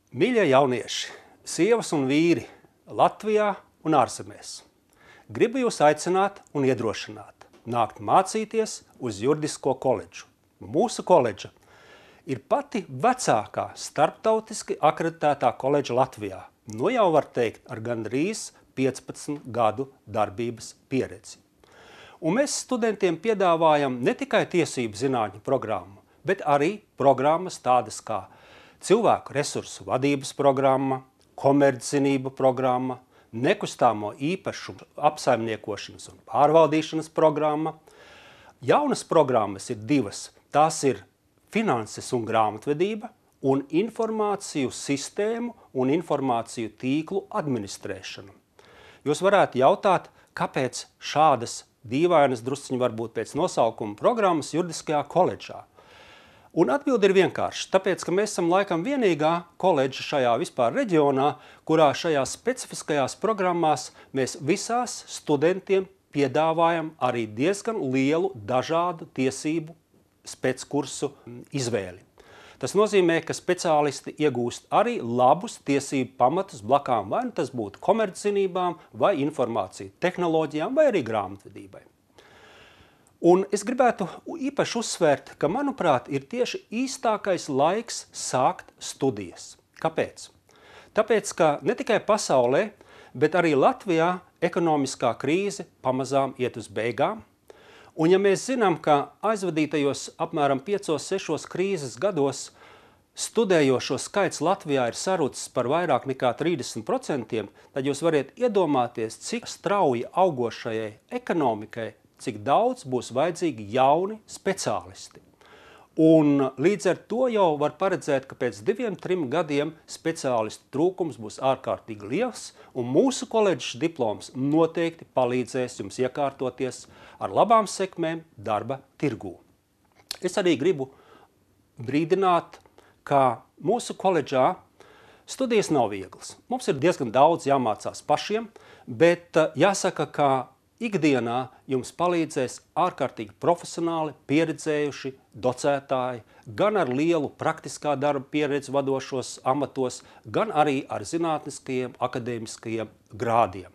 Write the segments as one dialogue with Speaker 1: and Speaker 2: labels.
Speaker 1: Mīļie jaunieši, sievas un vīri Latvijā un ārzemēs, gribu jūs aicināt un iedrošināt nākt mācīties uz juridisko koledžu. Mūsu koledža ir pati vecākā starptautiski akreditētā koledža Latvijā, jau var teikt ar gandrīz 15 gadu darbības pieredzi. Un mēs studentiem piedāvājam ne tikai tiesību zinātņu programmu, bet arī programmas tādas kā cilvēku resursu vadības programma, komerczinību programma, nekustāmo īpašumu apsaimniekošanas un pārvaldīšanas programma. Jaunas programmas ir divas. Tās ir finanses un grāmatvedība un informāciju sistēmu un informāciju tīklu administrēšanu. Jūs varētu jautāt, kāpēc šādas dīvainas drusciņi varbūt pēc nosaukuma programmas juridiskajā koledžā. Un atbilde ir vienkārši, tāpēc, ka mēs esam laikam vienīgā koledža šajā vispār reģionā, kurā šajās specifiskajās programmās mēs visās studentiem piedāvājam arī diezgan lielu dažādu tiesību speckursu izvēli. Tas nozīmē, ka speciālisti iegūst arī labus tiesību pamatus blakām, vai tas būtu komerczinībām, vai informāciju tehnoloģijām, vai arī grāmatvedībai. Un es gribētu īpaši uzsvērt, ka, manuprāt, ir tieši īstākais laiks sākt studijas. Kāpēc? Tāpēc, ka ne tikai pasaulē, bet arī Latvijā ekonomiskā krīze pamazām iet uz beigām. Un ja mēs zinām, ka aizvadītajos apmēram 5-6 krīzes gados studējošo skaits Latvijā ir sarucis par vairāk nekā 30%, tad jūs variet iedomāties, cik strauji augošajai ekonomikai, cik daudz būs vajadzīgi jauni speciālisti. Un līdz ar to jau var paredzēt, ka pēc 2-3 gadiem speciālistu trūkums būs ārkārtīgi liels, un mūsu koledžas diploms noteikti palīdzēs jums iekārtoties ar labām sekmēm darba tirgū. Es arī gribu brīdināt, ka mūsu koledžā studijas nav vieglas. Mums ir diezgan daudz jāmācās pašiem, bet jāsaka, ka ikdienā jums palīdzēs ārkārtīgi profesionāli, pieredzējuši docētāji, gan ar lielu praktiskā darba pieredzi vadošos amatos, gan arī ar zinātniskajiem, akadēmiskajiem grādiem.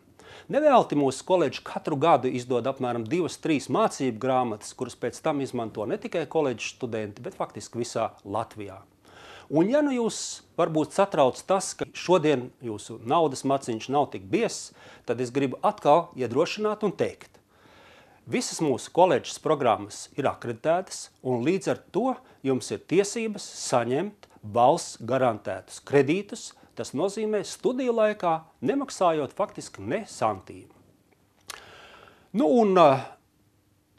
Speaker 1: Nevelti mūsu koledža katru gadu izdod apmēram 2-3 mācību grāmatas, kuras pēc tam izmanto ne tikai koledžas studenti, bet faktiski visā Latvijā. Un ja nu jūs varbūt satrauc tas, ka šodien jūsu naudas maciņš nav tik biezs, tad es gribu atkal iedrošināt un teikt. Visas mūsu koledžas programmas ir akreditētas, un līdz ar to jums ir tiesības saņemt valsts garantētus kredītus. Tas nozīmē studiju laikā nemaksājot faktiski ne santīmu. Nu un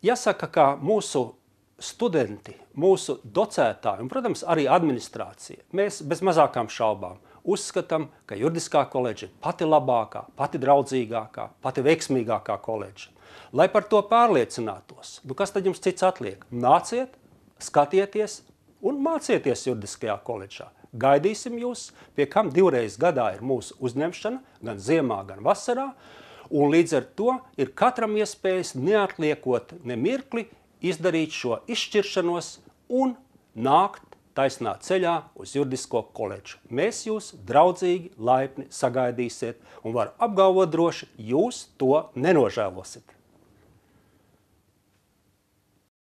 Speaker 1: jāsaka, ka mūsu studenti, mūsu docētāji un, protams, arī administrācija, mēs bez mazākām šaubām uzskatām, ka juridiskā koledža ir pati labākā, pati draudzīgākā, pati veiksmīgākā koledža. Lai par to pārliecinātos, kas tad jums cits atliek? Nāciet, skatieties un mācieties juridiskajā koledžā. Gaidīsim jūs, pie kam 2 reizes gadā ir mūsu uzņemšana, gan ziemā, gan vasarā, un līdz ar to ir katram iespējas neatliekot ne mirkli izdarīt šo izšķiršanos un nākt taisnā ceļā uz juridisko koledžu. Mēs jūs draudzīgi, laipni sagaidīsiet un var apgalvot droši, jūs to nenožēlosiet.